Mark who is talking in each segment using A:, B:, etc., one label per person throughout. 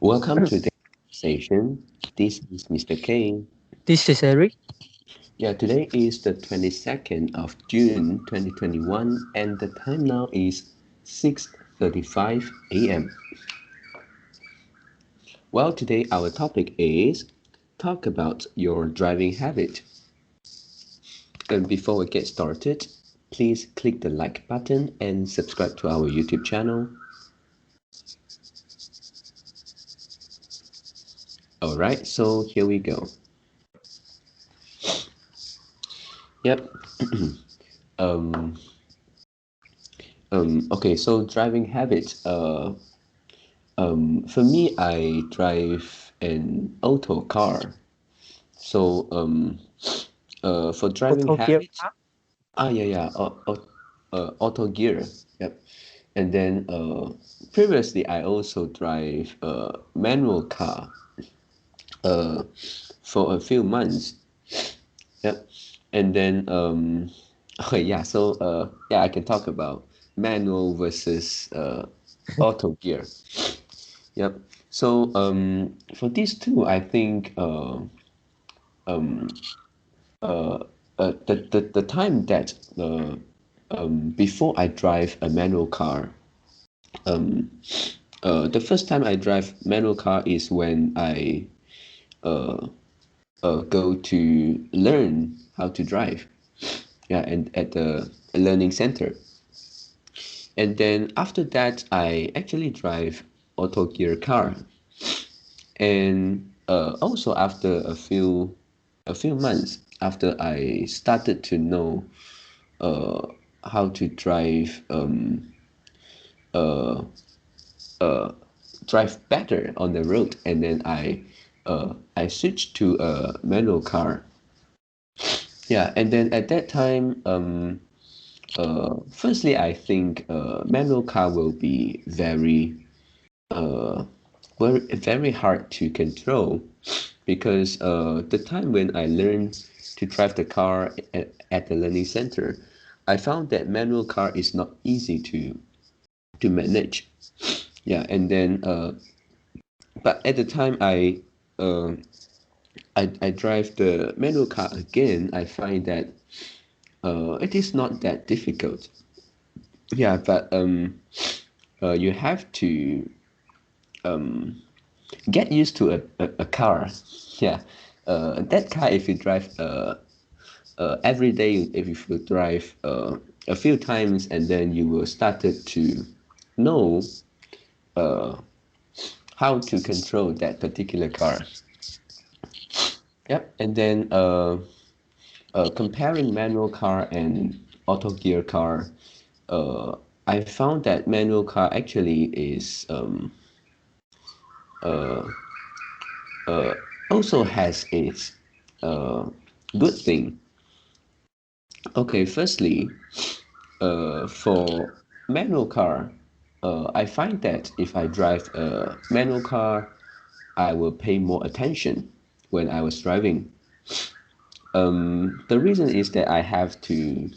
A: Welcome to the station. This is Mr. K.
B: This is Eric.
A: Yeah, today is the 22nd of June 2021 and the time now is 6:35 a.m. Well, today our topic is talk about your driving habit. And before we get started, please click the like button and subscribe to our YouTube channel. Alright, so here we go. Yep. um, okay, so driving habits. For me, I drive an auto car. So, for driving
B: Auto gear
A: habits,
B: car.
A: yeah, yeah, auto gear. Yep. And then, previously, I also drive a manual car, uh, for a few months. Yep. And then, okay, yeah, so, yeah, I can talk about manual versus, auto gear. Yep. So for these two, I think um, the time that before I drive a manual car, um, the first time I drive manual car is when I uh, go to learn how to drive. Yeah, and at the learning center. And then after that, I actually drive auto gear car. And also after a few months after I started to know uh, how to uh, drive better on the road, and then I switched to a manual car. Yeah, and then at that time, firstly, I think manual car will be uh, very hard to control because the time when I learned to drive the car at the learning center, I found that manual car is not easy to manage. Yeah, and then but at the time uh, I drive the manual car again, I find that it is not that difficult. Yeah, but you have to get used to a car. Yeah, that car if you drive every day, if you drive a few times, and then you will started to know uh, how to control that particular car. Yep, and then comparing manual car and auto gear car, uh, I found that manual car actually is uh, uh, also has its uh, good thing. Okay, firstly, for manual car, I find that if I drive a manual car, I will pay more attention when I was driving. The reason is that I have to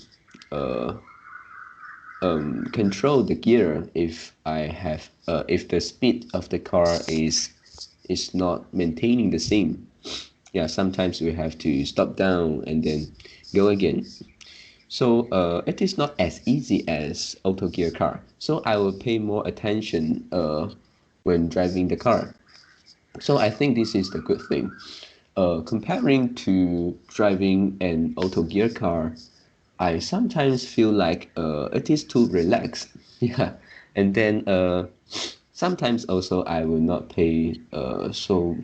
A: uh, control the gear if the speed of the car is not maintaining the same. Yeah, sometimes we have to stop down and then go again. So it is not as easy as auto gear car. So I will pay more attention when driving the car. So I think this is the good thing. Comparing to driving an auto gear car, I sometimes feel like it is too relaxed. Yeah, and then sometimes also I will not pay so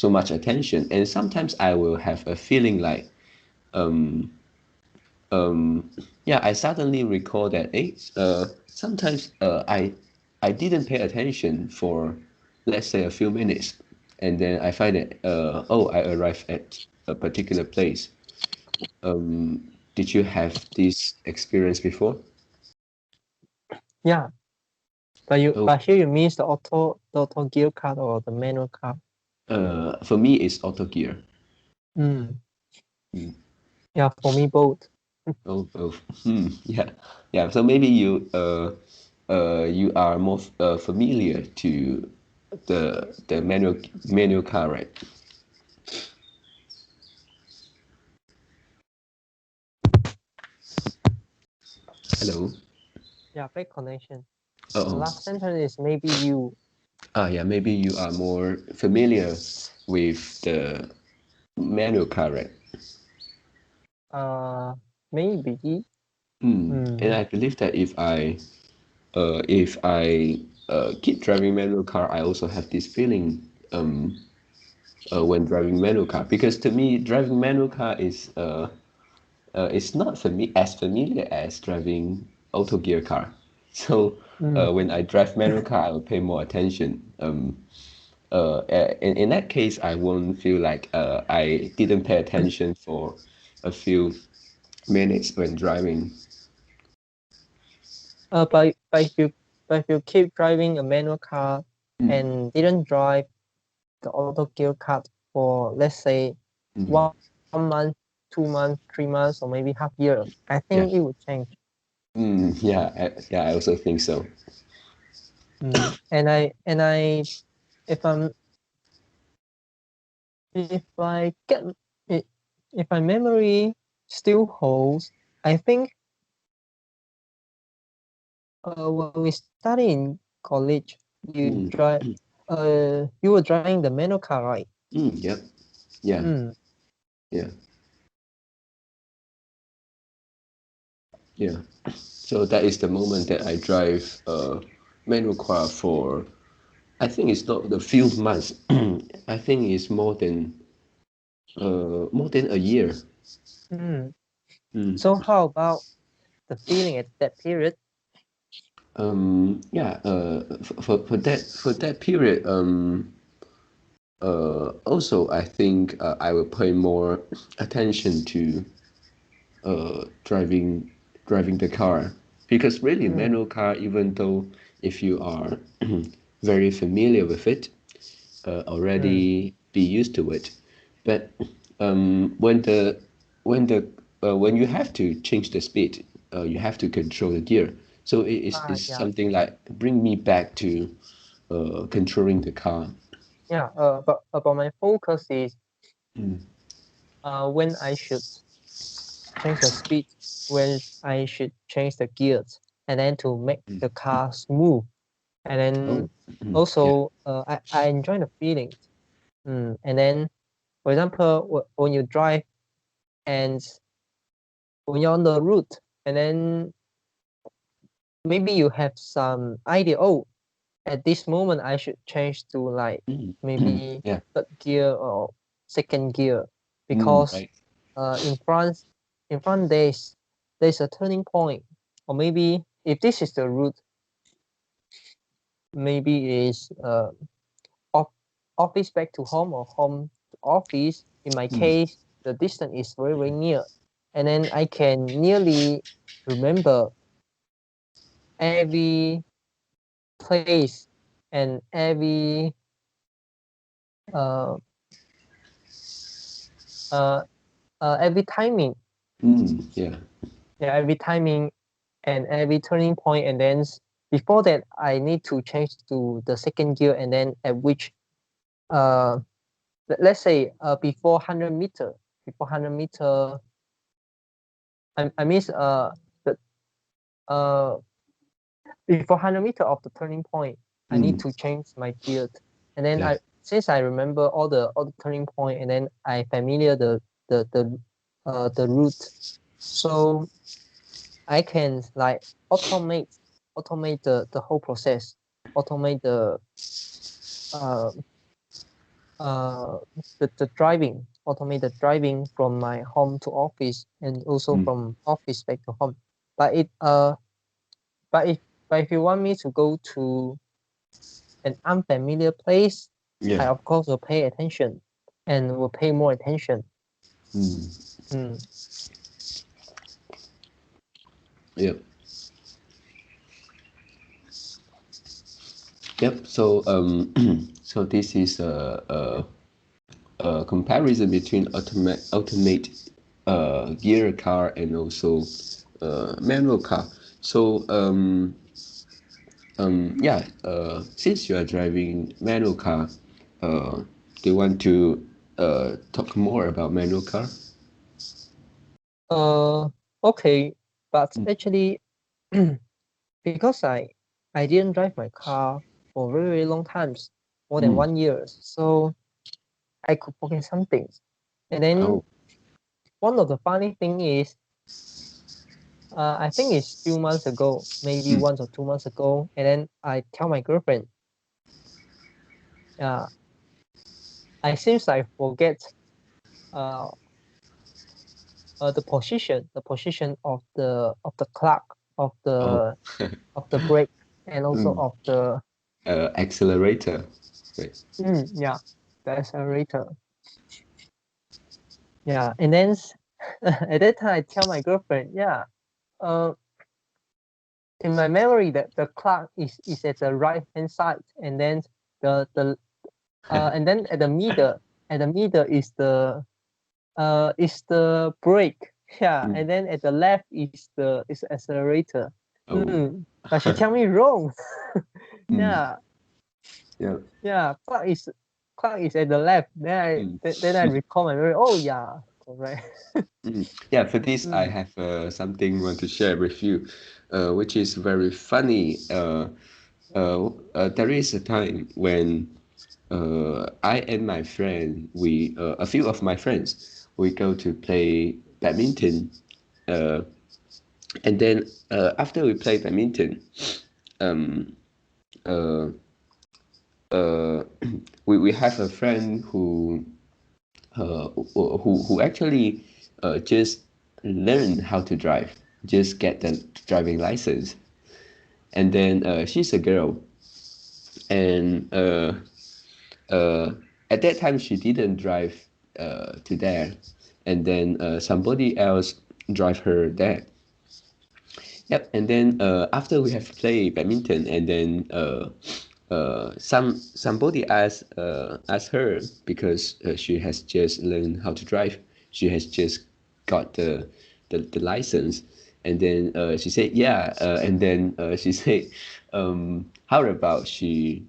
A: much attention, and sometimes I will have a feeling like yeah, I suddenly recall that sometimes I didn't pay attention for let's say a few minutes, and then I find that oh, I arrived at a particular place. Did you have this experience before?
B: Yeah, but you
A: Oh,
B: but here you means the auto gear car or the manual car.
A: for me, it's auto gear.
B: Mm.
A: Mm.
B: Yeah, for me both.
A: Oh, both. Yeah, yeah. So maybe you are more familiar to the manual car, right? Hello.
B: Yeah, bad connection. The
A: Oh.
B: last sentence is maybe you.
A: Yeah, maybe you are more familiar with the manual car, right?
B: Maybe.
A: And
B: Mm.
A: I believe that if I keep driving manual car, I also have this feeling when driving manual car, because to me driving manual car is it's not for me as familiar as driving auto gear car. So
B: Mm.
A: when I drive manual car, I will pay more attention. In that case, I won't feel like I didn't pay attention for a few minutes when driving.
B: But if you keep driving a manual car
A: Mm,
B: and didn't drive the auto gear car for, let's say,
A: mm,
B: 1 month, 2 months, 3 months, or maybe half year, I
A: yeah.
B: think it would change.
A: Yeah, I also think so.
B: And I if I'm if I get it if my memory still holds, I think when we study in college,
A: Mm,
B: you were driving the manual car, right?
A: yep. Yeah.
B: Mm.
A: Yeah. Yeah. So that is the moment that I drive manual car for. I think it's not the few months. I think it's more than a year.
B: Mm.
A: Mm.
B: So how about the feeling at that period?
A: Yeah. For that period. Also, I think I will pay more attention to driving the car, because really
B: Mm.
A: manual car, even though if you are very familiar with it,
B: Mm.
A: already be used to it, but when when you have to change the speed, you have to control the gear. So it's
B: Yeah.
A: something like bring me back to controlling the car.
B: Yeah. But my focus is
A: Mm,
B: when I should change the speed, when I should change the gears, and then to make
A: mm.
B: the car smooth. And
A: Oh,
B: then
A: yeah.
B: also, I enjoy the feelings. And then, for example, when you drive and when you're on the route, and then maybe you have some idea. Oh, at this moment, I should change to like
A: Mm,
B: maybe
A: yeah.
B: third gear or second gear because
A: Right.
B: uh, in front, in front there's a turning point, or maybe if this is the route, maybe is off, office back to home or home to office. In my
A: Mm,
B: case, the distance is very, very near. And then I can nearly remember every place and uh, uh, every timing.
A: yeah.
B: Yeah, every timing and every turning point. And then before that, I need to change to the second gear. And then at which, uh, let's say before 100 meter, before 100 meter, I miss the uh before 100 meter of the turning point, I need
A: Mm,
B: to change my gear. And then
A: yeah.
B: I since I remember all the turning point, and then I familiar the route, so I can like automate the whole process, automate uh uh the driving, automate the driving from my home to office and also
A: Mm,
B: from office back to home. But it but if you want me to go to an unfamiliar place, I
A: yeah.
B: of course will pay attention and will pay more attention.
A: Mm,
B: Mm.
A: yep. Yep. So so this is a comparison between automate gear car and also manual car. So Yeah. Since you are driving manual car, do you want to talk more about manual car?
B: Uh, okay, but
A: Mm.
B: actually, because I didn't drive my car for very, very long times, more than
A: Mm.
B: 1 year, so I could forget some things. And then
A: Oh.
B: one of the funny thing is, I think it's few months ago, maybe
A: Mm.
B: 1 or 2 months ago, and then I tell my girlfriend, uh, I seems I forget uh, the position of the clock
A: Oh.
B: of the brake and also
A: Mm.
B: of the
A: Accelerator. Right.
B: yeah, the accelerator. Yeah, and then at that time I tell my girlfriend, yeah, uh, in my memory that the clock is at the right hand side, and then the and then at the middle is the brake. Yeah,
A: Mm.
B: and then at the left is accelerator.
A: Oh.
B: But she tell me wrong.
A: Mm.
B: Yeah,
A: Yeah.
B: yeah, clock is at the left.
A: Mm.
B: Then I recall my memory. Oh yeah, correct.
A: Mm. Yeah, for this, I
B: Mm,
A: have something want to share with you, which is very funny. There is a time when I and my friend, a few of my friends, we go to play badminton, uh, and then after we play badminton, um, uh, uh, we have a friend who actually just learn how to drive, just get the driving license, and then she's a girl, and uh, at that time she didn't drive to there, and then somebody else drive her there. Yep, and then after we have played badminton, and then somebody asked her because she has just learned how to drive. She has just got the license, and then she said yeah, and then she said, how about she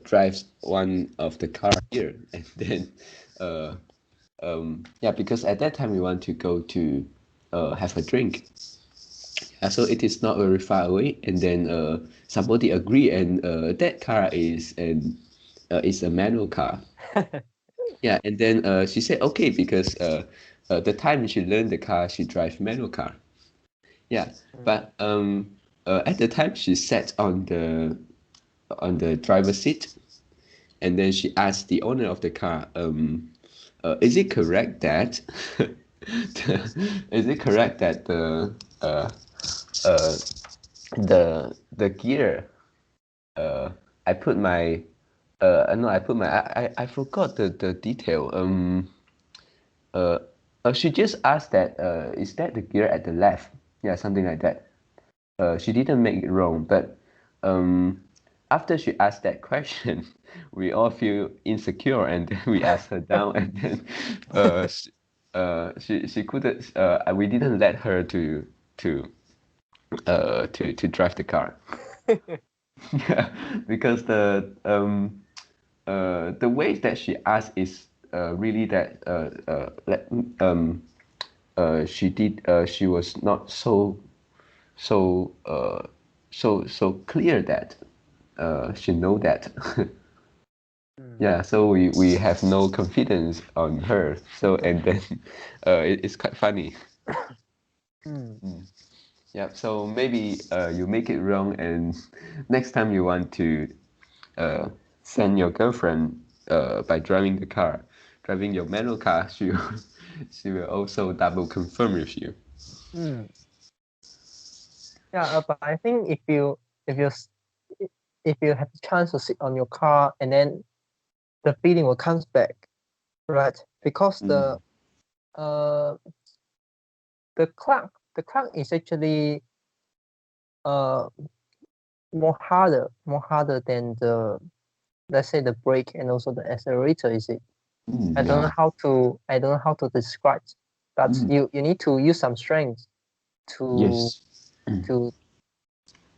A: drives one of the car here, and then uh, yeah, because at that time we want to go to have a drink. So it is not very far away, and then somebody agree, and that car is a manual car. Yeah, and then she said okay because the time she learned the car, she drive manual car. Yeah,
B: mm,
A: but at the time she sat on the driver's seat, and then she asked the owner of the car, is it correct that is it correct that uh, uh, the gear uh I put my no I put my I forgot the detail uh, she just asked that is that the gear at the left, yeah, something like that. She didn't make it wrong, but um after she asked that question we all feel insecure, and then we asked her down, and then she couldn't we didn't let her to to drive the car. Yeah, because the way that she asked is really that she was not so so clear that she know that.
B: mm,
A: Yeah, so we have no confidence on her, so and then it's quite funny.
B: mm.
A: Mm. Yeah, so maybe you make it wrong, and next time you want to uh, send your girlfriend by driving the car, driving your manual car, she will, she will also double confirm with you.
B: Mm. Yeah, but I think if you s- if you have the chance to sit on your car, and then the feeling will comes back, right? Because
A: Mm.
B: uh the clock is actually uh more harder than the, let's say, the brake and also the accelerator, is it?
A: Mm, yeah.
B: I don't know how to describe, but
A: Mm,
B: you need to use some strength to
A: yes. Mm.
B: to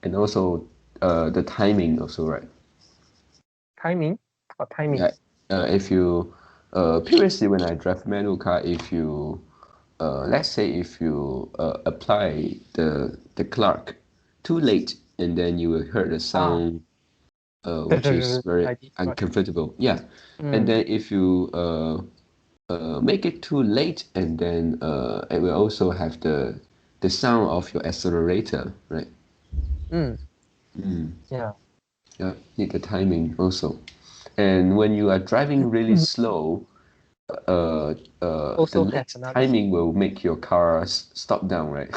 A: And also the timing also, right?
B: Timing? What timing?
A: Yeah. If you previously when I drive manual car, if you let's say if you apply the Clark too late, and then you will hear the sound which is very
B: Like this, right?
A: uncomfortable. Yeah. And
B: Mm,
A: then if you make it too late, and then it will also have the sound of your accelerator, right?
B: mm,
A: Mm.
B: yeah.
A: Yeah, need the timing also. And when you are driving really slow, the
B: Also have
A: late
B: another.
A: timing will make your car stop down, right?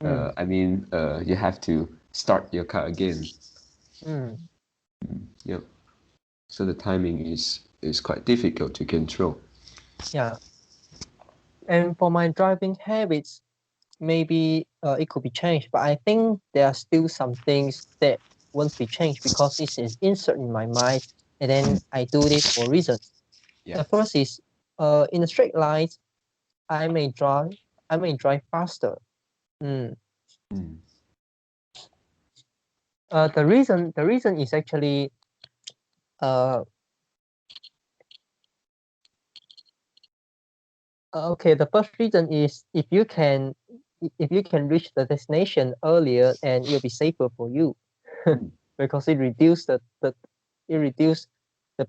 B: Mm,
A: I mean, you have to start your car again.
B: mm,
A: Yep. So the timing is quite difficult to control.
B: yeah. And for my driving habits, maybe it could be changed, but I think there are still some things that won't be changed because this is insert in my mind, and then I do it for reasons.
A: Yeah.
B: The first is in a straight line, I may drive I may drive faster. Mm.
A: Mm.
B: The reason is actually uh okay. The first reason is if you can reach the destination earlier, and it'll be safer for you
A: Mm.
B: because it reduce the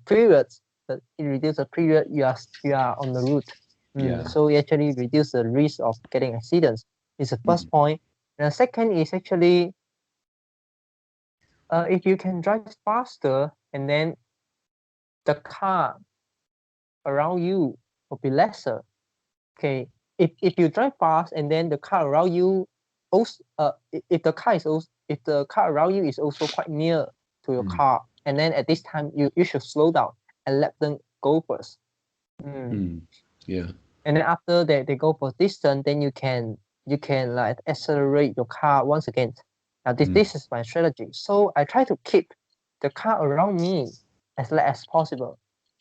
B: period it reduce the period you are on the route.
A: Yeah.
B: So it actually reduce the risk of getting accidents. Is the
A: Mm.
B: first point. And the second is actually if you can drive faster, and then the car around you will be lesser. Okay, if you drive fast, and then the car around you also if the car is also if the car around you is also quite near to your
A: Mm.
B: car, and then at this time you should slow down and let them go first.
A: Mm. Yeah.
B: And then after they go for distance, then you can like accelerate your car once again. Now
A: Mm.
B: this is my strategy. So I try to keep the car around me as less as possible.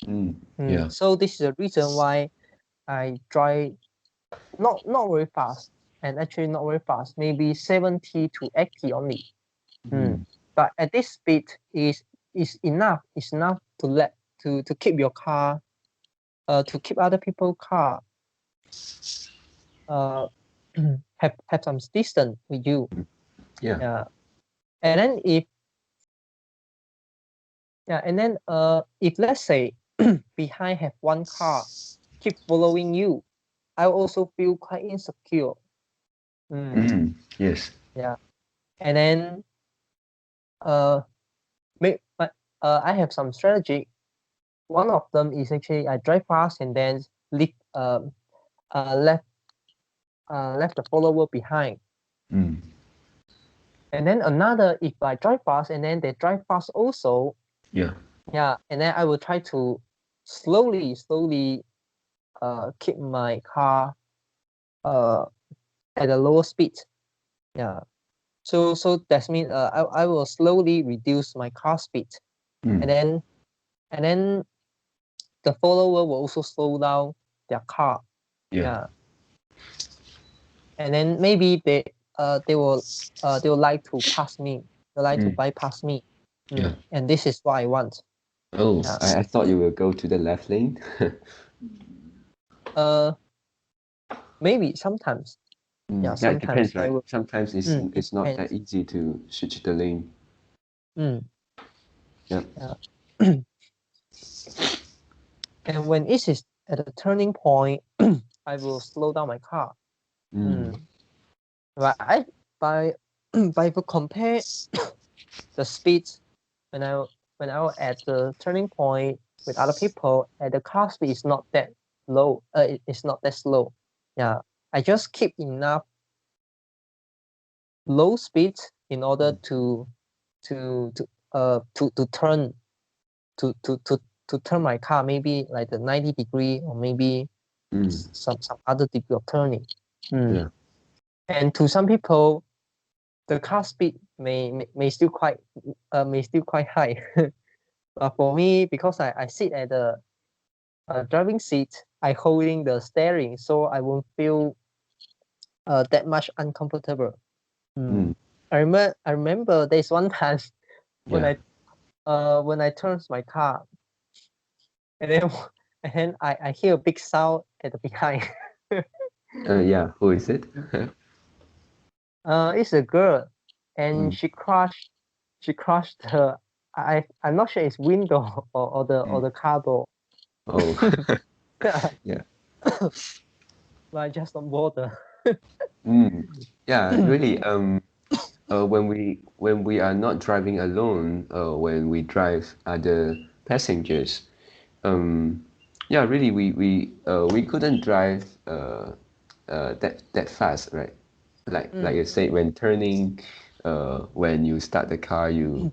A: Mm. Yeah.
B: So this is the reason why I drive not very fast, and actually not very fast, maybe 70 to 80 only.
A: Mm.
B: But at this speed is enough to to keep your car to keep other people car uh have some distance with you.
A: Yeah.
B: Yeah. And then if let's say behind have one car keep following you, I also feel quite insecure.
A: Mm. Yes.
B: Yeah. And then uh but I have some strategy. One of them is actually I drive fast, and then leave left left the follower behind.
A: Mm.
B: And then another, if I drive fast and then they drive fast also,
A: Yeah.
B: yeah, and then I will try to slowly keep my car uh at a lower speed. Yeah. So that means I will slowly reduce my car speed,
A: Mm.
B: and then the follower will also slow down their car.
A: Yeah.
B: Yeah. And then maybe they will like to pass me. They like to
A: Mm.
B: bypass me.
A: Yeah.
B: And this is what I want.
A: Oh,
B: Yeah.
A: I thought you will go to the left lane.
B: Uh, maybe sometimes. Yeah,
A: Yeah, it
B: sometimes
A: depends,
B: I
A: right?
B: will.
A: Sometimes
B: It
A: it's not that
B: depends.
A: easy to switch the lane.
B: Mm,
A: Yeah.
B: yeah. And when it is at a turning point, I will slow down my car.
A: Mm.
B: Mm. But I by by if you compare the speed when I was at the turning point with other people, and the car speed is not that low. It's not that slow. Yeah, I just keep enough low speed in order
A: Mm.
B: to turn to turn my car, maybe like the 90-degree, or maybe
A: Mm.
B: some other degree of turning. Mm.
A: Yeah.
B: And to some people, the car speed may still quite high. But for me, because I sit at the driving seat, I holding the steering, so I won't feel that much uncomfortable. Mm.
A: Mm.
B: I remember there's one time when
A: Yeah.
B: when I turned my car, and then and then I hear a big sound at the behind.
A: Yeah. Who is it?
B: It's a girl, and
A: Mm,
B: she crushed the, I'm not sure it's window or
A: mm.
B: the car door.
A: Oh.
B: But
A: Yeah.
B: I just don't bother.
A: Mm. Yeah. Really. When we are not driving alone, when we drive other passengers, um, yeah, really, we couldn't drive that fast, right? Like you say, when turning, when you start the car, you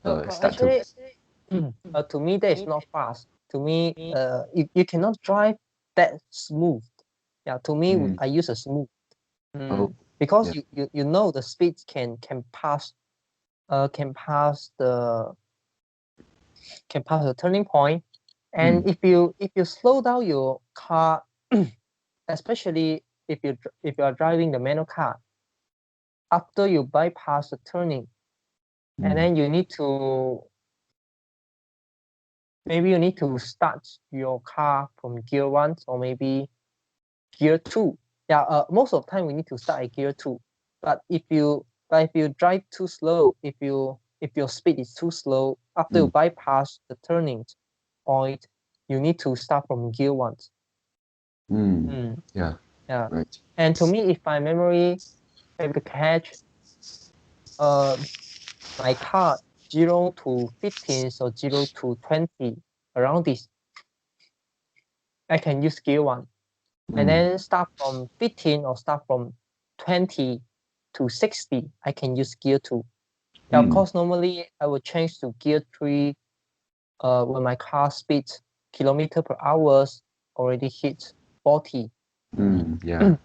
B: No,
A: start to.
B: actually, to me that is not fast. To me, you cannot drive that smooth. Yeah, to me,
A: Mm.
B: I use a smooth.
A: Oh,
B: Because
A: yeah.
B: you know the speed can pass the turning point, and
A: Mm.
B: if you slow down your car, especially if you are driving the manual car, after you bypass the turning, and
A: Mm.
B: then you need to maybe you need to start your car from gear one or maybe gear two. Yeah, most of the time we need to start at gear two. But if you drive too slow, if your speed is too slow, after you
A: Mm.
B: bypass the turning point, you need to start from gear one.
A: Mm.
B: Mm,
A: Yeah.
B: yeah.
A: Right.
B: And to me, if my memory able to catch uh my car 0 to 15 or 0 to 20 around this, I can use gear one. And
A: Mm.
B: then start from 15 or start from 20 to 60, I can use gear two. Yeah, of
A: Mm.
B: course, normally I will change to gear three when my car speed kilometer per hours already hit 40.
A: Mm. Yeah.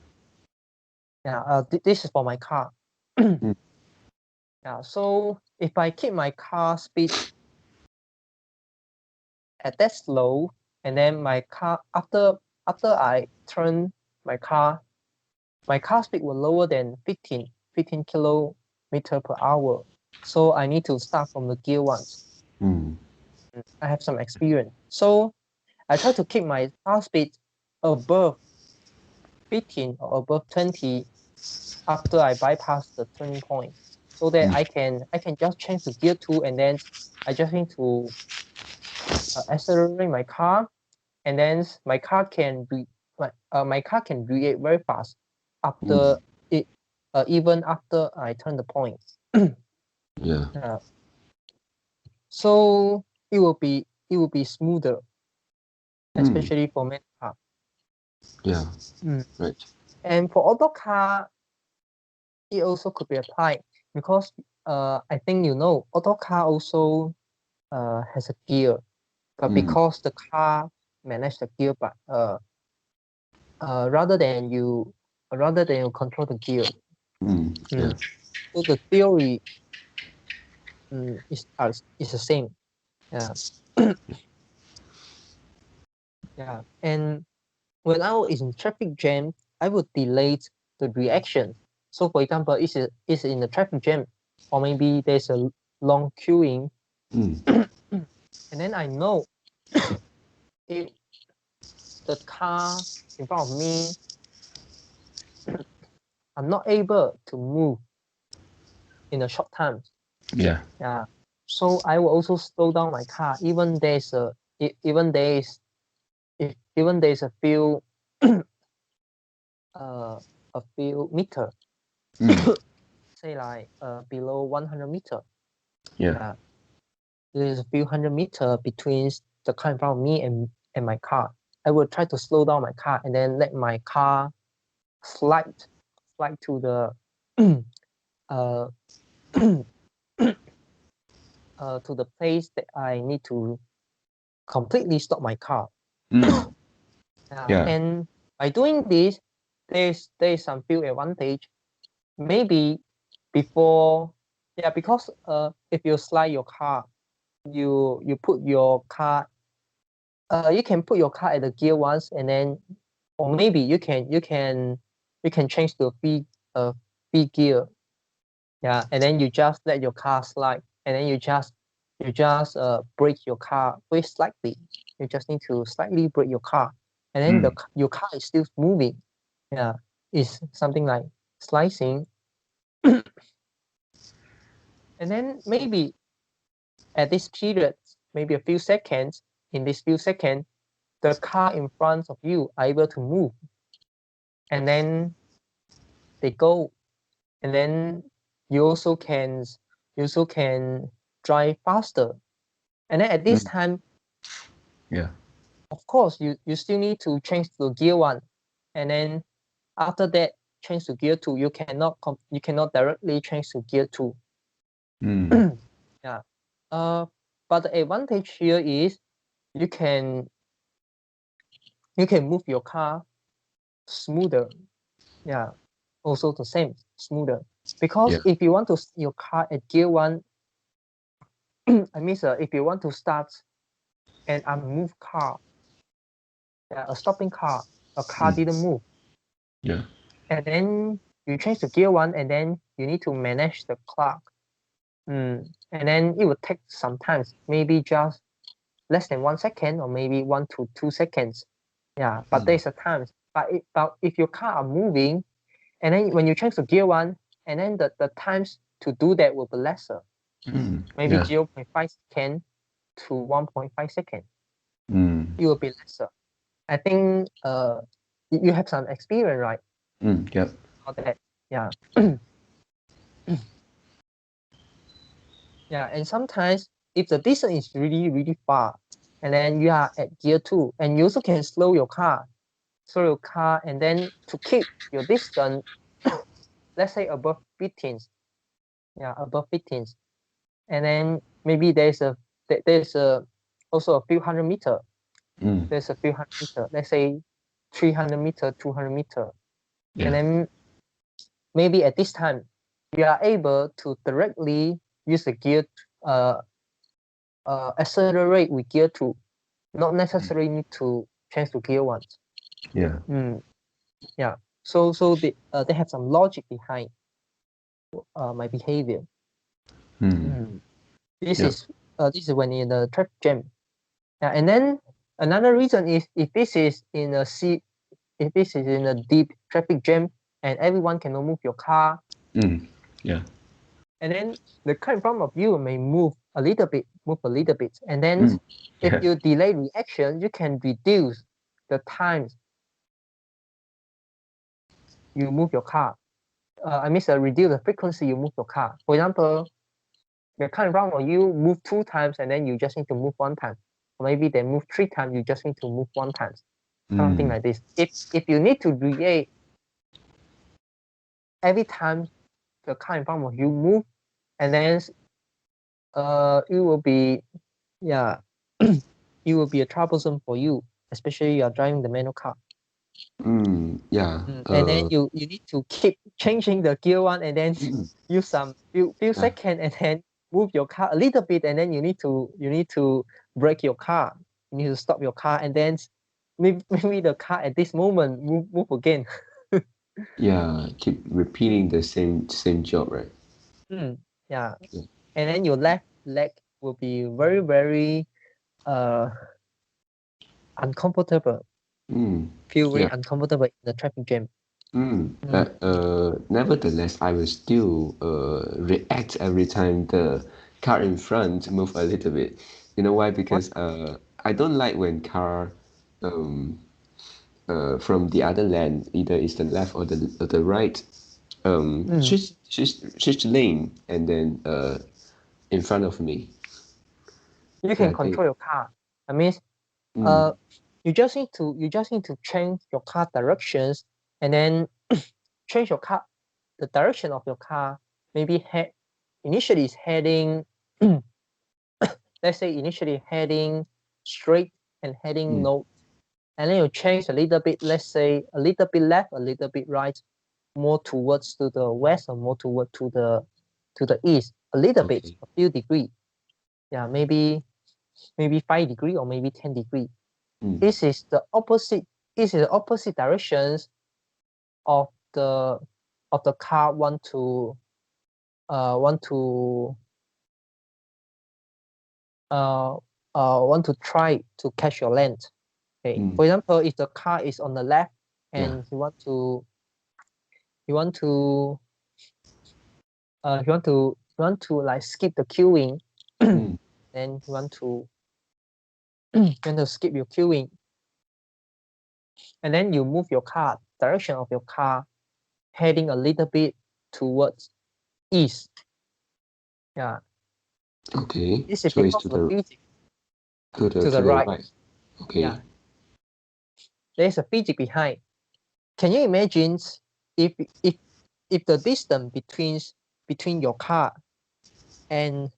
B: Yeah, this is for my car.
A: Mm.
B: Yeah, so if I keep my car speed at that slow, and then my car after I turn my car, my car speed will lower than 15 kilometer per hour. So I need to start from the gear ones.
A: Mm.
B: I have some experience. So I try to keep my car speed above 15 or above 20 after I bypass the turning point, so that
A: Mm.
B: I can just change to gear two, and then I just need to accelerate my car, and then my car can react very fast
A: Mm.
B: after it, even after I turn the point.
A: Yeah.
B: Uh, so it will be smoother,
A: Mm.
B: especially for manual car.
A: Yeah.
B: Mm.
A: Right.
B: And for auto car, it also could be applied because I think you know auto car also has a gear, but
A: Mm.
B: because the car manage the gear, but uh, rather than you rather than you control the gear.
A: Mm. Yeah.
B: So the theory is the same. Yeah, yeah. And when I was in traffic jam, I would delay the reaction. So for example, is in the traffic jam, or maybe there's a long queuing,
A: Mm.
B: and then I know if the car in front of me, I'm not able to move in a short time.
A: Yeah.
B: Yeah. So I will also slow down my car, even even even there's a few a few meter,
A: Mm.
B: say like below 100 meter.
A: Yeah.
B: Yeah, there's a few hundred meter between the car in front of me and my car. I will try to slow down my car and then let my car slide to the uh to the place that I need to completely stop my car.
A: Mm. Yeah.
B: And by doing this, there's some few advantage. Maybe before, yeah, because if you slide your car, you put your car, you can put your car at the gear once, and then, or maybe you can change to a B gear, Yeah, and then you just let your car slide, and then you just brake your car very slightly. You just need to slightly brake your car, and then your car is still moving. Yeah, it's something like slicing. And then maybe at this period, maybe a few seconds, in this few seconds, the car in front of you are able to move, and then they go, and then you also can drive faster. And then at this time,
A: Yeah.
B: of course, you still need to change to gear one, and then after that, change to gear two. You cannot directly change to gear two. Yeah. But the advantage here is you can move your car smoother. Yeah. Also the same, smoother. Because
A: Yeah.
B: if you want to your car at gear one, I mean, if you want to start an unmoved car, a stopping car, a car didn't move,
A: Yeah.
B: and then you change to gear one, and then you need to manage the clock. And then it would take some time, maybe just less than 1 second or maybe 1 to 2 seconds. Yeah, but there's a time. But if your car are moving, and then when you change to gear one, and then the times to do that will be lesser. Maybe
A: Yeah.
B: 0.5 second to 1.5 second. It will be lesser. I think you have some experience, right?
A: Yep.
B: About that. Yeah. Yeah, and sometimes if the distance is really, really far, and then you are at gear two, and you also can slow your car, and then to keep your distance, let's say above 15, above 15, and then maybe there's also a few hundred meter. There's a few hundred meter, let's say 300 meter, 200 meter,
A: Yeah.
B: and then maybe at this time you are able to directly use the gear, accelerate with gear two, not necessarily need to change to gear one.
A: Yeah.
B: Yeah. So they have some logic behind my behavior. This
A: Yep.
B: is when in the traffic jam. Yeah, and then another reason is if this is in a deep traffic jam and everyone cannot move your car,
A: Yeah.
B: and then the car in front of you may move a little bit, and then if
A: Yeah.
B: you delay reaction, you can reduce the time you move your car. Reduce the frequency you move your car. For example, the car in front of you move 2 times, and then you just need to move 1 time. Or maybe they move 3 times, you just need to move 1 time. Something like this. If you need to react every time the car in front of you move, and then it will be it will be a troublesome for you, especially you are driving the manual car.
A: Yeah.
B: And then you need to keep changing the gear one, and then use some few seconds, and then move your car a little bit, and then you need to brake your car. You need to stop your car, and then maybe the car at this moment move again.
A: Yeah. Keep repeating the same job, right?
B: Yeah. And then your left leg will be very, very uncomfortable. Feel very
A: Yeah.
B: uncomfortable in the traffic jam.
A: But nevertheless, I will still react every time the car in front move a little bit. You know why? Because I don't like when car from the other lane, either it's the left or the right, switch lane and then in front of me.
B: You
A: Yeah,
B: can
A: I think.
B: control your car. I mean, you just need to change your car directions, and then change your car, the direction of your car. Maybe initially it's heading, let's say initially heading straight and heading north, and then you change a little bit, let's say a little bit left, a little bit right, more towards to the west or more toward to the east, a little bit, a few degree. Yeah, maybe 5 degree or maybe 10 degree. This is the opposite. This is the opposite directions of the car want to want to try to catch your length. Okay. For example, if the car is on the left and you want to like skip the queuing, then you want to skip your queuing, and then you move your car direction of your car heading a little bit towards east. Yeah.
A: Okay.
B: This is
A: So it's
B: because of physics.
A: to the right. Okay.
B: Yeah. There's a physics behind. Can you imagine if the distance between your car and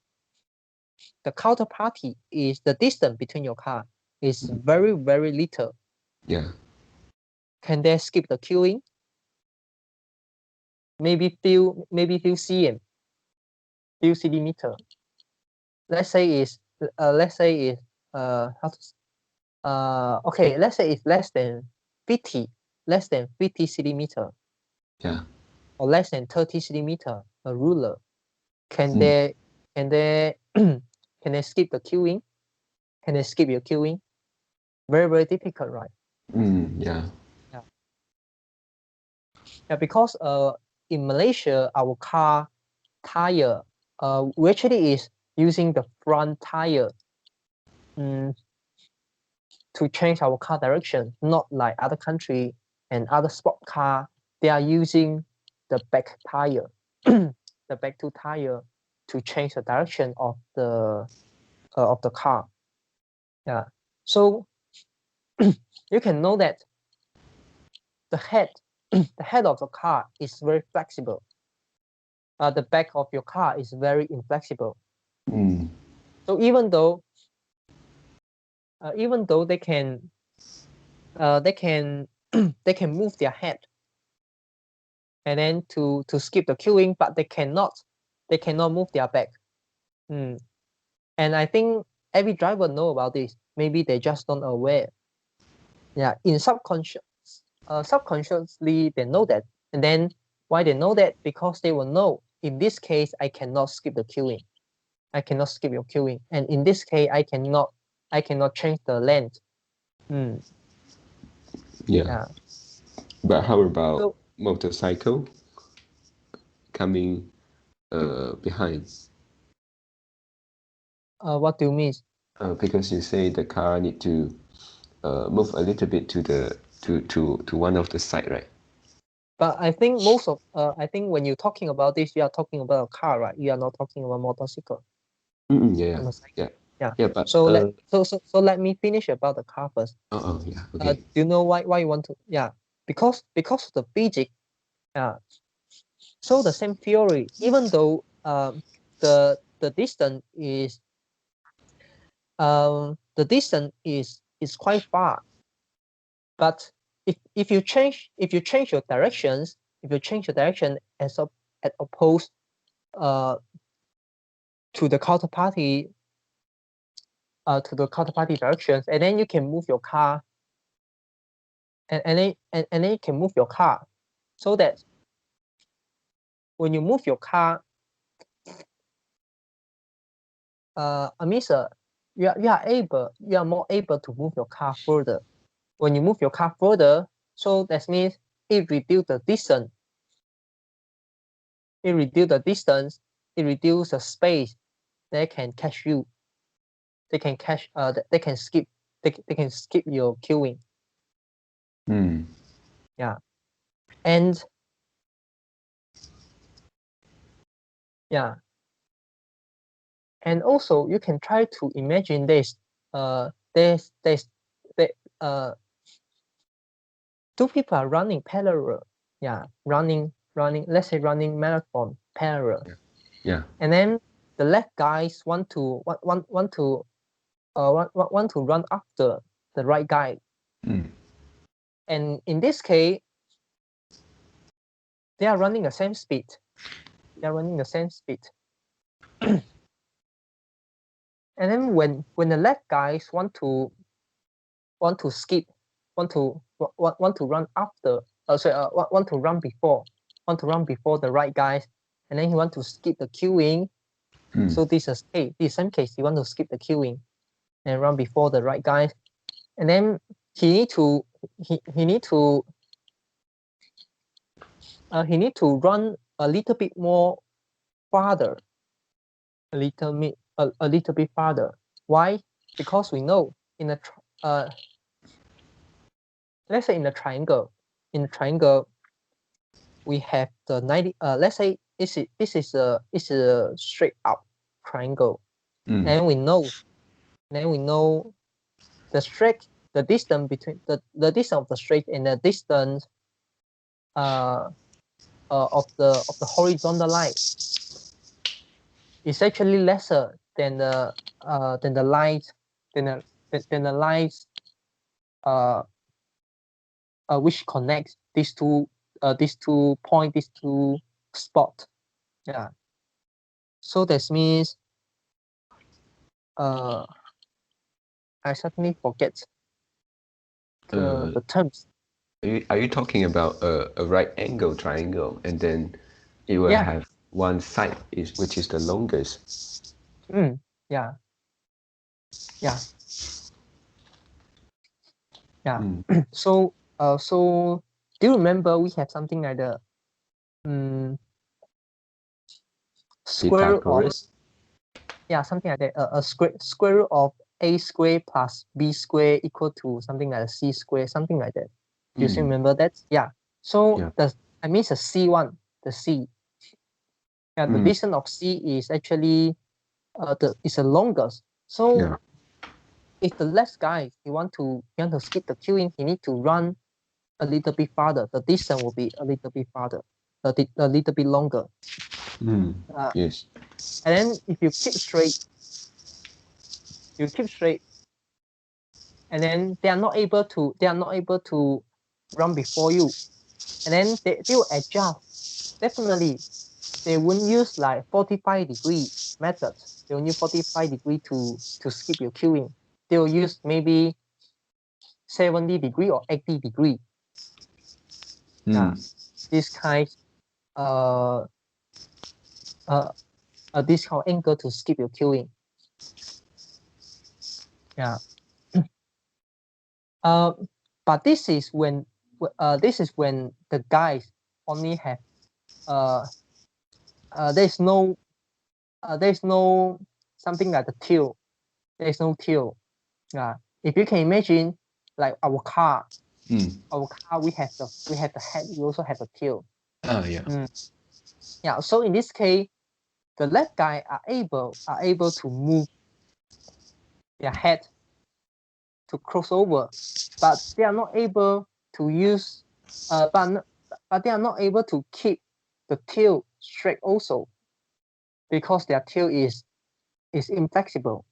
B: the counterparty is the distance between your car is very, very little?
A: Yeah.
B: Can they skip the queuing? Maybe few cm, few centimeter. Let's say it's okay, let's say it's less than 50 centimeter.
A: Yeah.
B: Or less than 30 centimeter, a ruler. Can they can they skip the queuing? Can they skip your queuing? Very, very difficult, right?
A: Yeah.
B: Yeah, because in Malaysia, our car tire we actually is using the front tire to change our car direction, not like other country and other sport car. They are using the back tire, the back two tire, to change the direction of the car. Yeah. So you can know that the head of the car is very flexible. The back of your car is very inflexible. So even though they can they can move their head and then to skip the queuing, but they cannot move their back. And I think every driver know about this. Maybe they just don't aware. Yeah, in subconsciously they know that. And then why they know that? Because they will know, in this case I cannot skip the queuing. I cannot skip your queuing. And in this case I cannot change the length.
A: Yeah. But how about motorcycle coming behind?
B: What do you mean?
A: Because you say the car need to move a little bit to the to one of the side, right?
B: But I think most of I think when you're talking about this, you are talking about a car, right? You are not talking about motorcycle.
A: Yeah. But
B: so let me finish about the car first.
A: Yeah. Okay.
B: Do you know why you want to? Yeah, because of the physics. Yeah. So the same theory, even though the distance is quite far, but if you change your directions, as opposed to the counterparty directions, and then you can move your car, and then you can move your car, so that when you move your car, Amisa, you are more able to move your car further. When you move your car further, so that means it reduce the distance. It reduce the space they can catch you. They can catch. They can skip. They can skip your queuing. Yeah, and yeah, and also you can try to imagine this. There's two people are running parallel. Yeah, running. Let's say running marathon parallel.
A: Yeah.
B: And then the left guys want to run after the right guy. And in this case, they are running the same speed. And then when the left guys want to skip, want to run after, want to run before the right guys, and then he want to skip the queuing. So this is this same case, he want to skip the queuing and run before the right guy, and then he need to run a little bit more farther, a little bit farther. Why? Because we know in a let's say in the triangle, we have the 90. Let's say this is a straight up triangle, and we know the distance between the distance of the straight and the distance of the horizontal line is actually lesser than the lines which connects these two points, these two spots. Yeah. So that means I suddenly forget the terms.
A: Are you talking about a right angle triangle, and then it will have one side which is the longest?
B: Yeah. Yeah. Yeah. So do you remember we have something like the square root of something like that, a square root of a square plus b square equal to something like a c square, something like that. Do you still remember that? Yeah. So I mean the c1, the c. Yeah, the distance of c is actually is the longest. So if the last guy he want to skip the queuing, he need to run a little bit farther. The distance will be a little bit farther, a little bit longer.
A: Yes.
B: And then if you keep straight, and then they are not able to run before you, and then they will adjust. Definitely, they won't use like 45-degree method. They will use 45-degree to skip your queuing. They will use maybe 70-degree or 80-degree. This kind this kind of angle to skip your queuing. Yeah. But this is when the guys only have there's no something like the tail. There's no tail. If you can imagine, like our car, we have the head. We also have the tail. Yeah. So in this case, the left guy are able to move their head to cross over, but they are not able to use but they are not able to keep the tail straight also, because their tail is inflexible.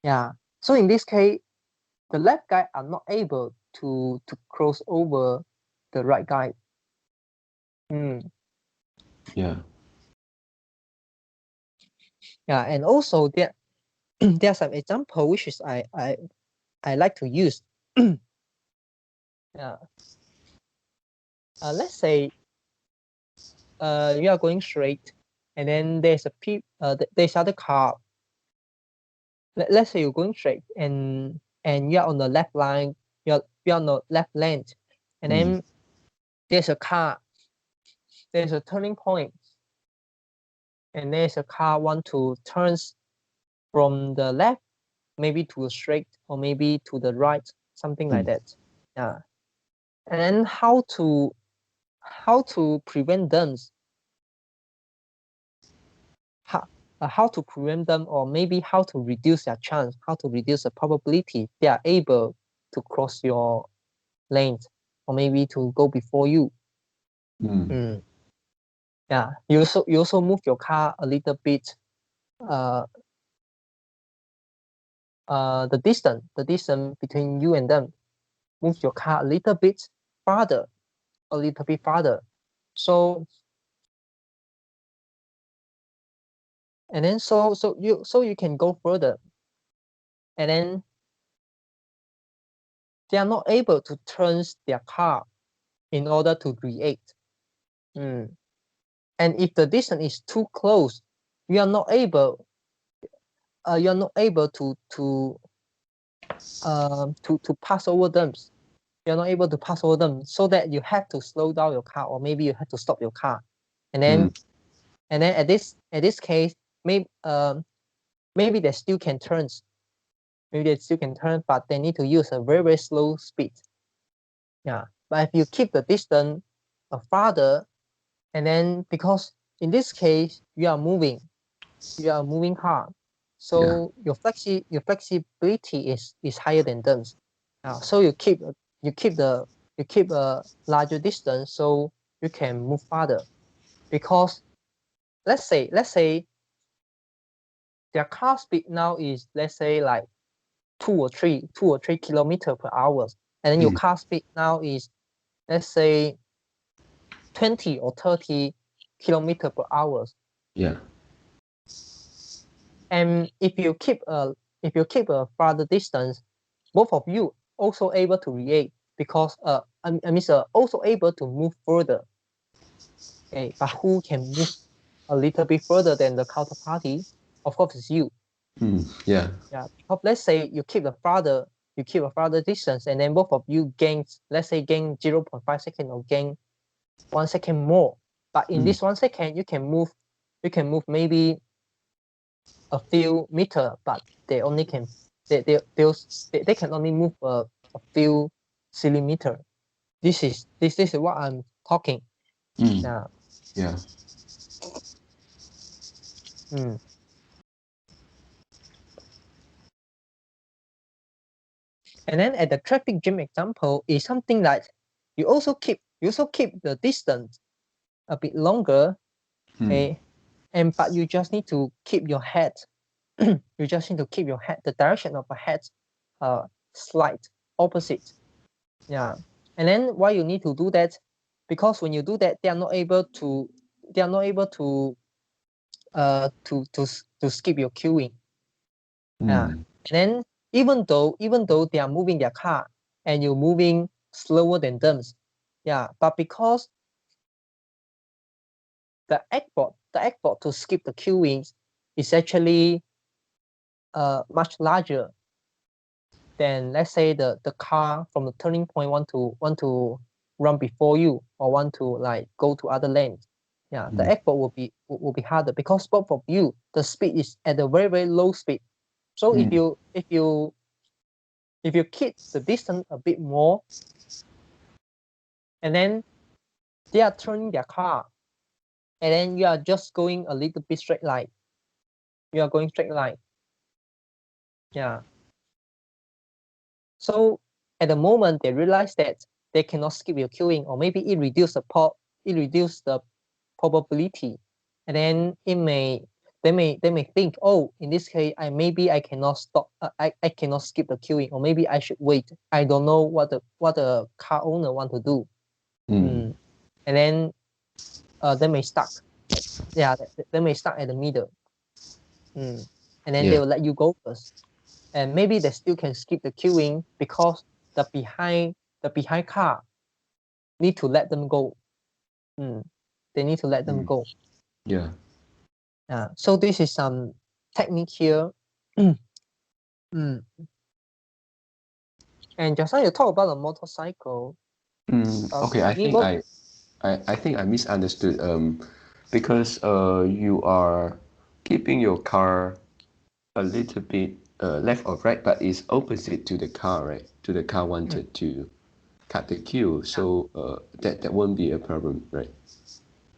B: Yeah. So in this case, the left guy are not able to cross over the right guy.
A: Yeah.
B: Yeah, and also there are some example which is I like to use. Yeah. Let's say you are going straight, and then there's there's other car. Let's say you're going straight, and you're on the left line, you're on the left lane, and then there's a car, there's a turning point, and there's a car want to turn from the left, maybe to the straight, or maybe to the right, something like that. Yeah. And then how to prevent them, how to prevent them, or maybe how to reduce their chance, how to reduce the probability they are able to cross your lane, or maybe to go before you. Yeah, you also move your car a little bit, the distance between you and them, move your car a little bit farther, so and then so you can go further, and then they are not able to turn their car in order to create. And if the distance is too close, you are not able to pass over them. You're not able to pass over them, so that you have to slow down your car, or maybe you have to stop your car. And then at this case, maybe they still can turn. Maybe they still can turn, but they need to use a very, very slow speed. Yeah. But if you keep the distance farther, and then because in this case you are moving car, so your flexibility is higher than them. So you keep a larger distance, so you can move farther. Because let's say their car speed now is, let's say, like 2 or 3 kilometers per hour, and then your car speed now is, let's say, 20 or 30 kilometers per hour.
A: Yeah.
B: And if you keep a farther distance, both of you also able to react, because also able to move further. Okay, but who can move a little bit further than the counterparty? Of course, it's you.
A: Yeah.
B: Yeah. Because let's say you keep a farther distance, and then both of you gain, let's say, gain 0.5 seconds or gain 1 second more. But in this 1 second, you can move maybe a few meters, but they can only move a few centimeters. This is what I'm talking. Yeah.
A: Yeah.
B: And then at the traffic jam example is something like you also keep the distance a bit longer, okay, but you just need to keep your head. You just need to keep your head, the direction of the head, slight opposite. Yeah. And then why you need to do that? Because when you do that, they are not able to skip your queuing. And then even though they are moving their car and you're moving slower than them, yeah, but because the effort to skip the queuing is actually much larger than, let's say, the car from the turning point want to run before you, or want to like go to other lanes. Yeah, the effort will be harder, because both of you, the speed is at a very, very low speed. So if you keep the distance a bit more, and then they are turning their car, and then you are just going a little bit straight line. You are going straight line. Yeah. So at the moment they realize that they cannot skip your queuing, or maybe it reduce the probability, and then they may think, oh, in this case, I cannot stop. I cannot skip the queuing, or maybe I should wait. I don't know what the car owner want to do. And then they may stuck. Yeah, they may stuck at the middle. And then they will let you go first. And maybe they still can skip the queuing, because the behind car need to let them go. They need to let them go.
A: Yeah.
B: So this is some technique here. And just now you talk about a motorcycle.
A: Okay, I think I misunderstood. Because you are keeping your car a little bit left or right, but it's opposite to the car, right? To the car wanted to cut the queue, so that won't be a problem, right?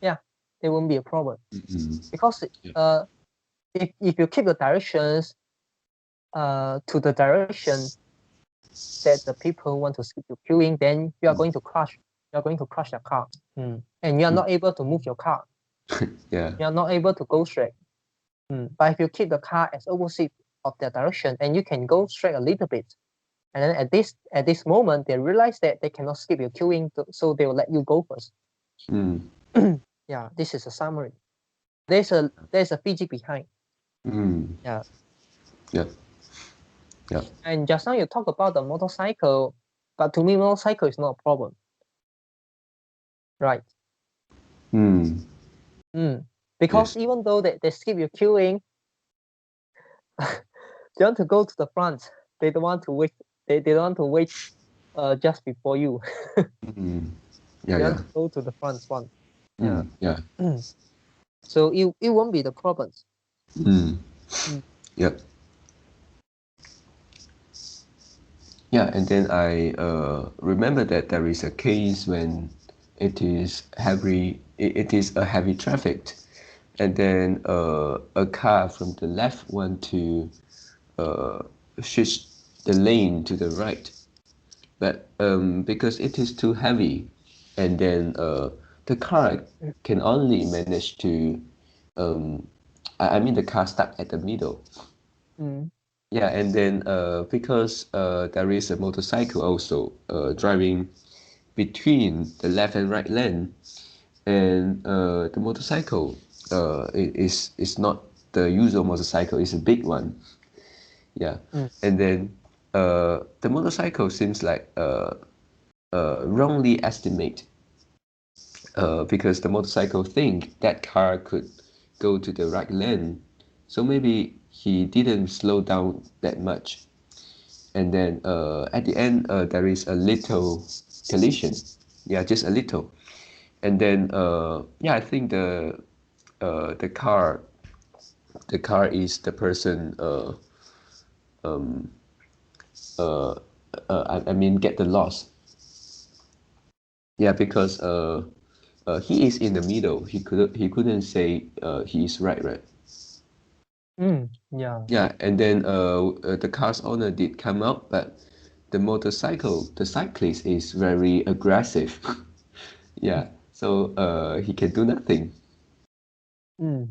B: Yeah, there won't be a problem. Because if you keep the directions to the direction that the people want to skip the queuing, then you are going to crash. You are going to crash your car, and you are not able to move your car.
A: Yeah.
B: You are not able to go straight. But if you keep the car as opposite of their direction, then you can go straight a little bit. And then at this moment, they realize that they cannot skip your queuing, so they will let you go first. Yeah, this is a summary. There's a physics behind. Yeah.
A: Yeah. Yeah.
B: And just now you talk about the motorcycle, but to me, motorcycle is not a problem. Right. Because
A: Yes.
B: even though they skip your queuing, they want to go to the front. They don't want to wait. They don't want to wait just before you.
A: Mm. Yeah,
B: They
A: yeah.
B: want to go to the front one. Yeah.
A: Yeah.
B: So it won't be the problems.
A: Mm. Yep. Yeah, and then I remember that there is a case when it is a heavy traffic, and then a car from the left want to uh, switch the lane to the right, but because it is too heavy, and then the car can only manage to um, I mean the car stuck at the middle.
B: Mm.
A: Yeah, and then because there is a motorcycle also driving between the left and right lane, and the motorcycle is not the usual motorcycle, it's a big one. Yeah,
B: Mm.
A: and then the motorcycle seems like wrongly estimate because the motorcycle think that car could go to the right lane, so maybe he didn't slow down that much, and then at the end there is a little collision, yeah, just a little, and then yeah, I think the car is the person uh, I mean get the loss, yeah, because he is in the middle, he couldn't say he is right.
B: Yeah.
A: Yeah, and then the car's owner did come out, but the cyclist is very aggressive. Yeah, so he can do nothing.
B: Mm.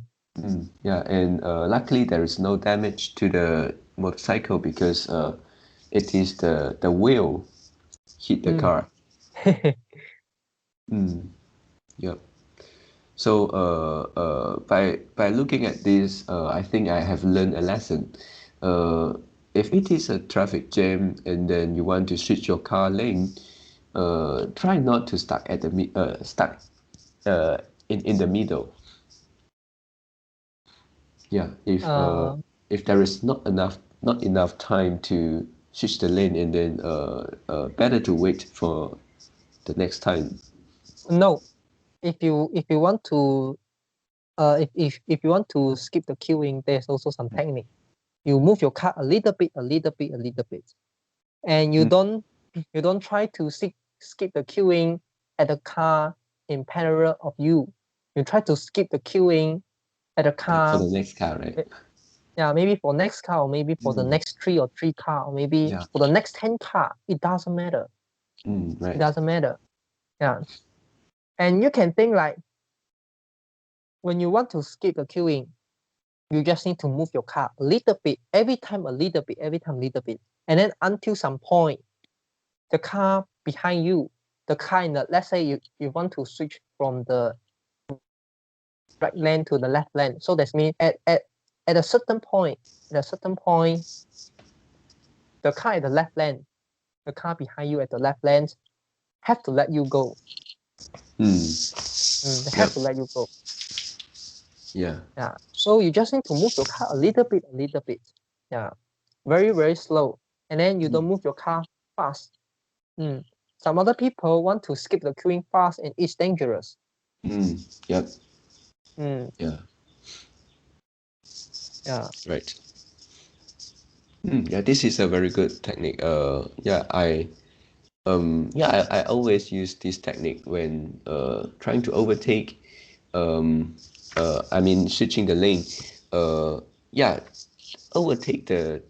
A: Yeah, and luckily there is no damage to the motorcycle because it is the wheel hit the
B: Mm.
A: car. Yep. So by looking at this, I think I have learned a lesson. Uh, if it is a traffic jam and then you want to switch your car lane, try not to stuck uh, in the middle. Yeah,
B: uh,
A: if there is not enough time to switch the lane, and then better to wait for the next time.
B: no. If you want to if you want to skip the queuing, there's also some technique. You move your car a little bit, and
A: Mm,
B: you don't try to skip the queuing at the car in parallel of you. You try to skip the queuing at a
A: like for
B: car.
A: the next car, right?
B: Yeah, maybe for next car, or maybe for the next three car, or maybe
A: Yeah.
B: for the next 10 car. It doesn't matter. It
A: Right.
B: doesn't matter. Yeah. And you can think like when you want to skip the queuing, you just need to move your car a little bit, every time a little bit, every time a little bit. And then until some point, the car behind you, the car in the, let's say you want to switch from the right lane to the left lane. So that means at a certain point, the car at the left lane, the car behind you at the left lane have to let you go. They
A: Yep.
B: have to let you go.
A: Yeah.
B: Yeah. So you just need to move your car a little bit, a little bit. Yeah. Very, very slow. And then you don't move your car fast. Some other people want to skip the queuing fast, and it's dangerous.
A: Yep.
B: Mm,
A: Yeah.
B: yeah.
A: Right. Yeah, this is a very good technique. I always use this technique when trying to overtake. I mean switching the lane. Yeah, overtake the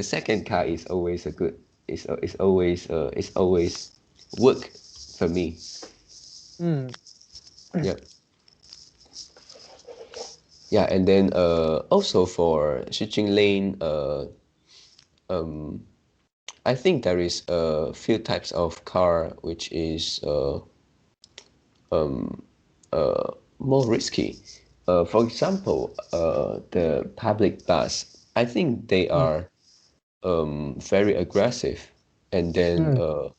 A: second car is always a good. It's always work for me.
B: Mm,
A: Yeah. Yeah, and then also for switching lane, I think there is a few types of car which is more risky. For example, the public bus. I think they
B: mm,
A: are very aggressive, and then
B: mm,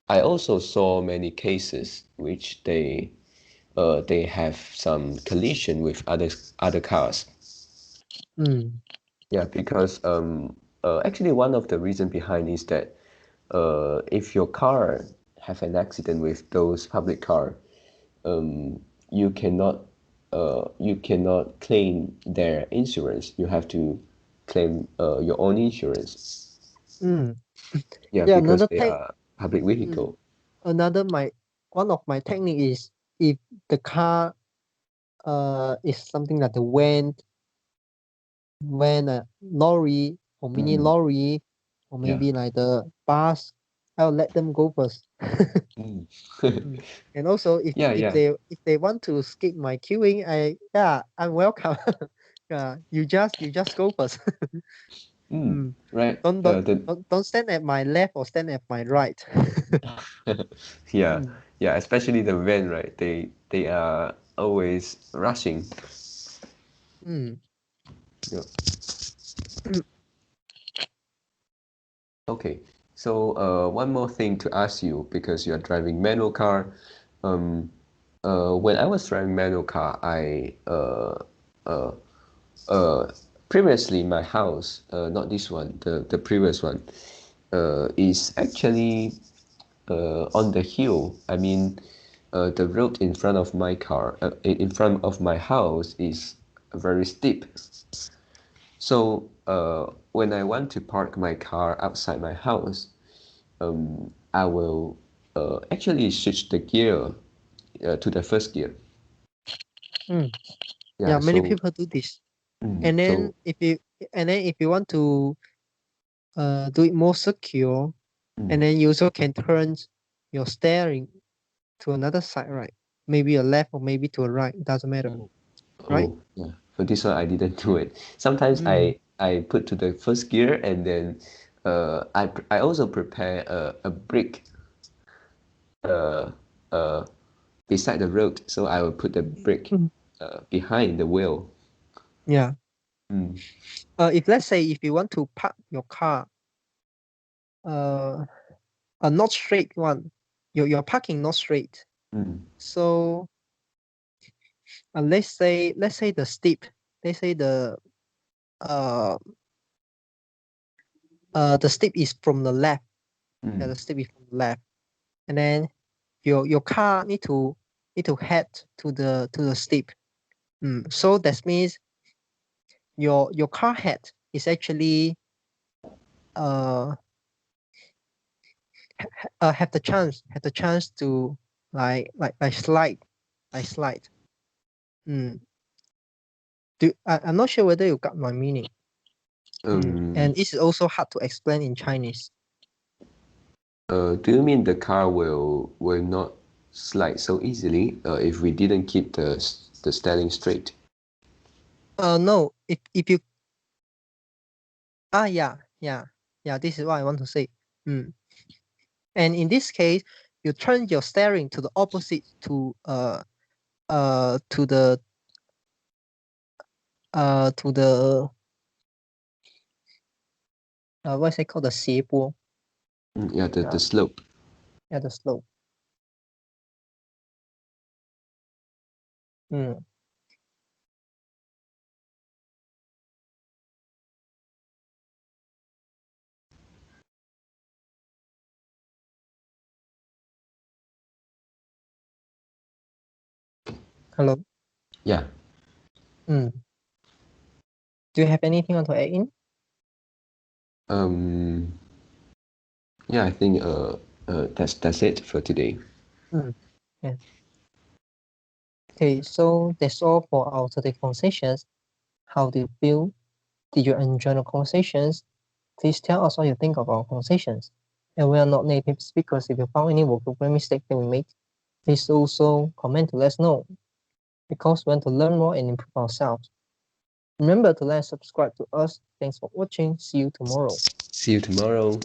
A: I also saw many cases which they they have some collision with other cars. Yeah, because actually one of the reason behind is that if your car have an accident with those public car, um, you cannot you cannot claim their insurance. You have to claim your own insurance.
B: Mm.
A: Yeah,
B: Yeah,
A: because
B: another
A: they
B: thing.
A: are public vehicle.
B: One of my technique is if the car is something like the van lorry or mini
A: Mm,
B: lorry or
A: yeah.
B: maybe like the bus, I'll let them go first.
A: Mm.
B: And also if
A: Yeah,
B: if
A: yeah.
B: they if they want to skip my queuing, I'm welcome. Yeah, you just go first.
A: Mm,
B: Mm.
A: right.
B: Don't don't
A: The
B: don't stand at my left or stand at my right.
A: yeah,
B: Mm.
A: yeah. Especially the van, right? They are always rushing.
B: Mm.
A: Yeah. Okay. So one more thing to ask you because you are driving manual car. Um, when I was driving manual car, uh, uh, previously my house, not this one, the previous one, is actually on the hill. I mean, the road in front of my car, in front of my house is very steep. So when I want to park my car outside my house, I will actually switch the gear to the first gear.
B: Mm.
A: Yeah.
B: Yeah, many
A: So
B: people do this. And then
A: so
B: if you want to do it more secure, and
A: mm,
B: then you also can turn your steering to another side, right? Maybe a left or maybe to a right, it doesn't matter, right?
A: oh yeah. For this one, I didn't do it. Sometimes
B: Mm.
A: I put to the first gear and then I also prepare a brake uh, uh, beside the road, so I will put the brake
B: Mm.
A: behind the wheel.
B: Yeah.
A: Mm,
B: If let's say if you want to park your car, uh, a not straight one, you're parking not straight.
A: mm,
B: So let's say the steep, let's say uh the steep is from the left. Yeah,
A: mm,
B: the steep is from the left, and then your car need to head to the steep. So that means your car head is actually uh have the chance to like slide. Mm. I'm not sure whether you got my meaning.
A: um,
B: And it's also hard to explain in Chinese.
A: do you mean the car will not slide so easily if we didn't keep the steering straight?
B: No, if you yeah, this is what I want to say. Mm. And in this case, you turn your steering to the opposite to the what's it called, the 斜坡.
A: Yeah, the
B: Yeah,
A: slope.
B: yeah, the slope. Mm. Hello.
A: Yeah.
B: Mm. Do you have anything to add in?
A: Um, yeah, I think that's it for today.
B: Mm. Yeah. Okay, so that's all for our today conversations. How do you feel? Did you enjoy the conversations? Please tell us what you think of our conversations. And we are not native speakers. If you found any vocabulary mistake that we made, please also comment to let us know, because we want to learn more and improve ourselves. Remember to like and subscribe to us. Thanks for watching. See you tomorrow.
A: See you tomorrow.